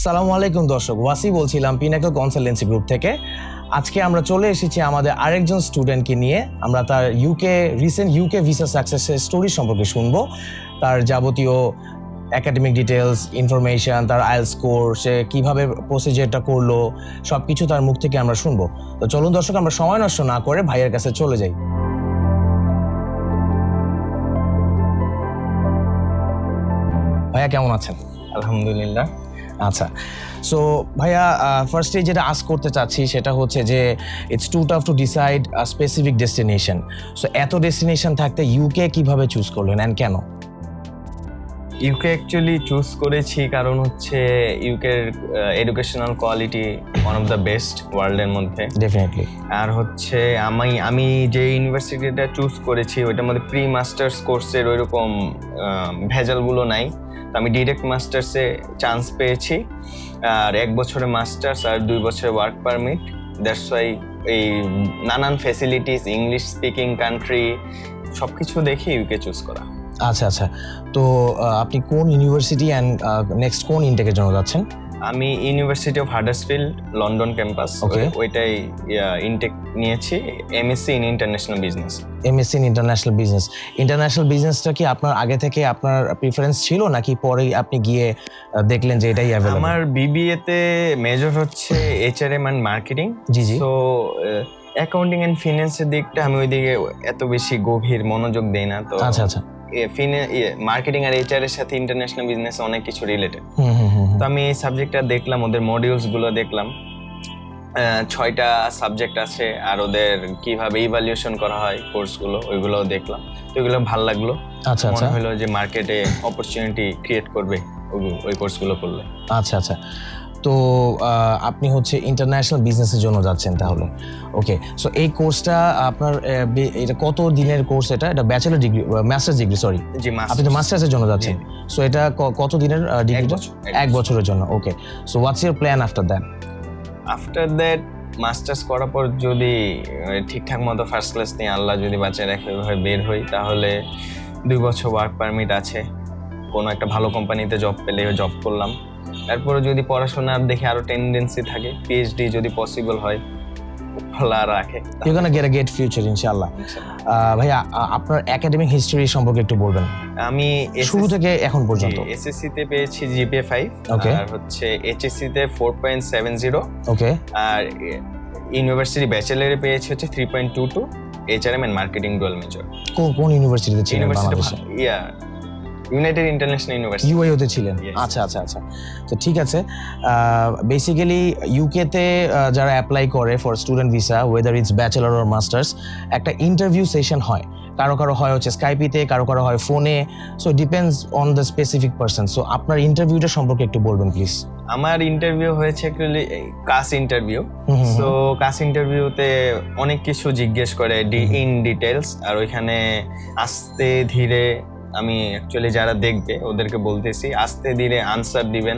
আসসালামু আলাইকুম দর্শক, ওয়াসি বলছিলাম পিনাকল কনসালটেন্সি গ্রুপ থেকে। আজকে আমরা চলে এসেছি আমাদের আরেকজন স্টুডেন্টকে নিয়ে। আমরা তার রিসেন্ট ইউকে ভিসা সাকসেসের স্টোরি সম্পর্কে শুনবো। তার যাবতীয় একাডেমিক ডিটেলস, ইনফরমেশন, তার আইএলটিএস স্কোর, সে কীভাবে প্রসিজারটা করলো, সব কিছু তার মুখ থেকে আমরা শুনবো। তো চলুন দর্শক, আমরা সময় নষ্ট না করে ভাইয়ের কাছে চলে যাই। ভাইয়া কেমন আছেন? আলহামদুলিল্লাহ। আচ্ছা, সো ভাইয়া ফার্স্টে যেটা আস্ক করতে চাচ্ছি সেটা হচ্ছে যে it's too tough to decide a specific destination. So এত ডেস্টিনেশন থাকতে ইউকে কিভাবে চুজ করলেন অ্যান্ড কেন? ইউকে অ্যাকচুয়ালি চুজ করেছি কারণ হচ্ছে ইউকের educational quality one of the best ওয়ার্ল্ডের মধ্যে। ডেফিনেটলি। আর হচ্ছে আমি যে ইউনিভার্সিটিটা চুজ করেছি ওইটার মধ্যে প্রি মাস্টার্স কোর্সের ওইরকম ভেজালগুলো নাই। আমি ডিরেক্ট মাস্টার্সে চান্স পেয়েছি, আর 1 বছরের মাস্টার্স আর 2 বছরের ওয়ার্ক পারমিট। দ্যাটস ওয়াই এই নানান ফ্যাসিলিটিস, ইংলিশ স্পিকিং কান্ট্রি, সব কিছু দেখে ইউকে চুজ করা। আচ্ছা আচ্ছা, তো আপনি কোন ইউনিভার্সিটি অ্যান্ড নেক্সট কোন ইনটেকের জন্য যাচ্ছেন? আমি university of Huddersfield, London campus, ওইটাই ইনটেক নিয়েছি, MSc in international business. MSc in international business. International বিজনেসটা কি আপনার আগে থেকে আপনার প্রিফারেন্স ছিল, নাকি পরে আপনি গিয়ে দেখলেন যে এটাই অ্যাভেলেবল? আমার বিবিএ তে মেজর হচ্ছে এইচআরএম অ্যান্ড মার্কেটিং। জি জি। তো অ্যাকাউন্টিং অ্যান্ড ফিন্যান্সের দিকটা আমি ওইদিকে এত বেশি গভীর মনোযোগ দেই না। তো আচ্ছা আচ্ছা, মার্কেটিং আর এইচআর এর সাথে ইন্টারন্যাশনাল বিজনেস অনেক কিছু রিলেটেড। তো আমি এই সাবজেক্টটা দেখলাম, ওদের মডিউলস গুলো দেখলাম, 6টা সাবজেক্ট আছে, আর ওদের কিভাবে ইভালুয়েশন করা হয় কোর্সগুলো, ওইগুলোও দেখলাম। তো এগুলো ভালো লাগলো। আচ্ছা আচ্ছা, মনে হলো যে মার্কেটে অপরচুনিটি ক্রিয়েট করবে ওই কোর্সগুলো করলে। আচ্ছা আচ্ছা, তো আপনি হচ্ছে ইন্টারন্যাশনাল বিজনেসের জন্য যাচ্ছেন তাহলে। ওকে, সো এই কোর্সটা আপনার এটা কত দিনের কোর্স? এটা bachelor degree, master's degree, sorry. জি, আপনি তো মাস্টার্সের জন্য যাচ্ছেন। সো এটা কত দিনের ডিগ্রি? 1 বছরের জন্য। Okay, so what's your plan after that? After that master's করার পর যদি ঠিকঠাক মতো ফার্স্ট ক্লাস নিয়ে আল্লাহ যদি বাঁচায় রাখে বের হই, তাহলে 2 বছর ওয়ার্ক পারমিট আছে, কোনো একটা ভালো কোম্পানিতে জব পেলে জব করলাম। তারপরে যদি পড়াশোনার দেখে আরো টেন্ডেন্সি থাকে, পিএইচডি যদি পসিবল হয়, আল্লাহ রাখে, you gonna get a great future ইনশাআল্লাহ। ভাইয়া আপনার একাডেমিক হিস্টরি সম্পর্কে একটু বলবেন। আমি শুরু থেকে এখন পর্যন্ত। এসএসসি তে পেয়েছি জিপিএ 5, আর হচ্ছে এইচএসসি তে 4.70। ওকে, আর ইউনিভার্সিটি ব্যাচেলরে পেয়েছি হচ্ছে 3.22, HRM and marketing dual major. কোন ইউনিভার্সিটিতে ছিলেন বাংলাদেশে? ইউনাইটেড ইন্টারন্যাশনাল ইউনিভার্সিটি, ইউআইওতে ছিলেন। আচ্ছা আচ্ছা আচ্ছা, তো ঠিক আছে। বেসিক্যালি ইউকেতে যারা অ্যাপ্লাই করে for student visa, whether it's bachelor or masters, একটা ইন্টারভিউ সেশন হয়। কারো হয় হচ্ছে স্কাইপিতে, কারো হয় ফোনে। So depends on the specific person. So আপনার ইন্টারভিউটা সম্পর্কে একটু বলবেন প্লিজ। আমার ইন্টারভিউ হয়েছে অ্যাকচুয়ালি কাস ইন্টারভিউ। সো কাস ইন্টারভিউতে অনেক কিছু জিজ্ঞেস করে ইন ডিটেলস, আর ওইখানে আস্তে ধীরে, আমি অ্যাকচুয়ালি যারা দেখবে ওদেরকে বলতেছি আস্তে ধীরে আনসার দিবেন।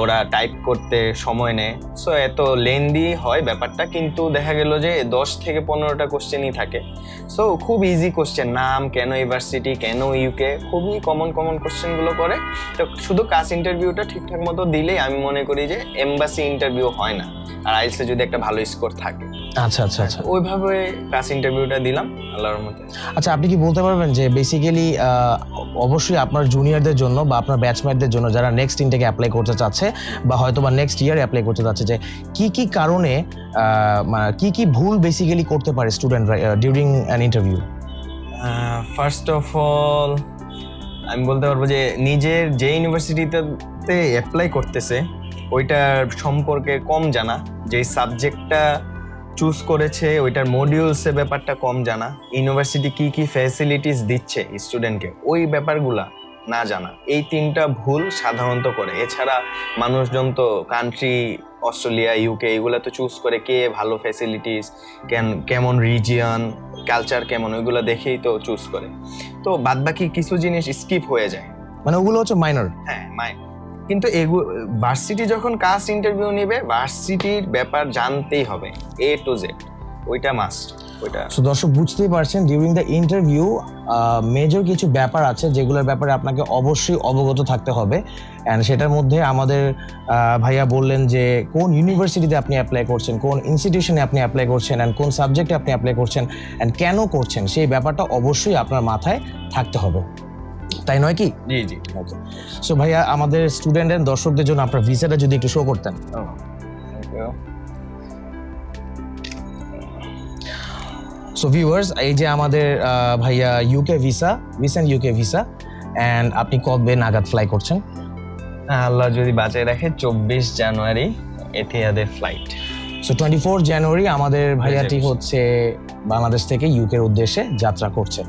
ওরা টাইপ করতে সময় নেয়, সো এত লেন্দি হয় ব্যাপারটা, কিন্তু দেখা গেল যে 10 থেকে 15টা কোশ্চেনই থাকে। সো খুব ইজি কোশ্চেন, নাম, কেন ইউনিভার্সিটি, কেন ইউকে, খুবই কমন কোশ্চেনগুলো করে। তো শুধু কাস ইন্টারভিউটা ঠিকঠাক মতো দিলেই আমি মনে করি যে এমবাসি ইন্টারভিউ হয় না, আর আইএলটিএসে যদি একটা ভালো স্কোর থাকে। আচ্ছা আচ্ছা আচ্ছা, ওইভাবে কাস ইন্টারভিউটা দিলাম আল্লাহর রহমতে। আচ্ছা, আপনি কি বলতে পারবেন যে বেসিক্যালি অবশ্যই আপনার জুনিয়রদের জন্য বা আপনার ব্যাচমেটদের জন্য যারা নেক্সট ইনটেকে অ্যাপ্লাই করতে চাচ্ছে বা হয়তো বা নেক্সট ইয়ারে অ্যাপ্লাই করতে চাচ্ছে, যে কি কারণে কি ভুল বেসিক্যালি করতে পারে স্টুডেন্টরা during an interview? First of all আমি বলতে পারবো যে নিজের যে ইউনিভার্সিটিতে অ্যাপ্লাই করতেছে ওইটার সম্পর্কে কম জানা, যেই সাবজেক্টটা চুজ করেছে ওইটার মডিউলসের ব্যাপারটা কম জানা, ইউনিভার্সিটি কি ফ্যাসিলিটিস দিচ্ছে স্টুডেন্টকে ওই ব্যাপারগুলা না জানা, এই 3টা ভুল সাধারণত করে। এছাড়া মানুষজন তো কান্ট্রি, অস্ট্রেলিয়া, ইউকে, এগুলো তো চুজ করে কে ভালো ফ্যাসিলিটিস, কেমন রিজিয়ন, কালচার কেমন, ওইগুলো দেখেই তো চুজ করে। তো বাদবাকি কিছু জিনিস স্কিপ হয়ে যায়, মানে ওগুলো হচ্ছে মাইনর। হ্যাঁ মাইনর, কিন্তু ভার্সিটি যখন কাস্ট ইন্টারভিউ নেবে, ভার্সিটির ব্যাপার জানতেই হবে A to Z, ওইটা মাস্ট। ওইটা। সো দর্শক বুঝতেই পারছেন, ডিউরিং দ্য ইন্টারভিউ মেজর কিছু ব্যাপার আছে যেগুলোর ব্যাপারে আপনাকে অবশ্যই অবগত থাকতে হবে। অ্যান্ড সেটার মধ্যে আমাদের ভাইয়া বললেন যে কোন ইউনিভার্সিটিতে আপনি অ্যাপ্লাই করছেন, কোন ইনস্টিটিউশনে আপনি অ্যাপ্লাই করছেন, অ্যান্ড কোন সাবজেক্টে আপনি অ্যাপ্লাই করছেন, অ্যান্ড কেন করছেন, সেই ব্যাপারটা অবশ্যই আপনার মাথায় থাকতে হবে, তাই নয় কি? জি জি। ওকে, সো ভাইয়া আমাদের স্টুডেন্ট এন্ড দর্শকদের জন্য আপনার ভিসাটা যদি একটু শো করতেন। সো ভিউয়ার্স, এই যে আমাদের ভাইয়া UK visa, recent UK visa, and আপনি কবে নাগাদ ফ্লাই করছেন? আল্লাহ যদি বাঁচায় রাখে 24 জানুয়ারি এথিহাদের ফ্লাইট। সো 24 জানুয়ারি আমাদের ভাইয়াটি হচ্ছে বাংলাদেশ থেকে ইউকের উদ্দেশ্যে যাত্রা করছে।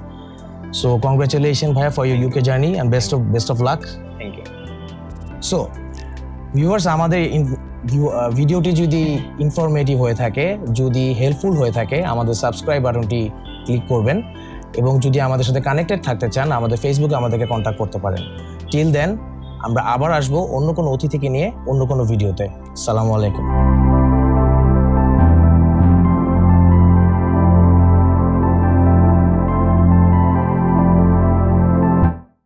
সো কংগ্রাচুলেশন ভাইয়া for your UK journey and best of luck. Thank you. So viewers, আমাদের ভিডিওটি যদি ইনফরমেটিভ হয়ে থাকে, যদি হেল্পফুল হয়ে থাকে, আমাদের সাবস্ক্রাইব বাটনটি ক্লিক করবেন, এবং যদি আমাদের সাথে কানেক্টেড থাকতে চান আমাদের ফেসবুকে আমাদেরকে কন্ট্যাক্ট করতে পারেন। টিল দেন আমরা আবার আসবো অন্য কোনো অতিথিকে নিয়ে অন্য কোনো ভিডিওতে। আসসালামু আলাইকুম।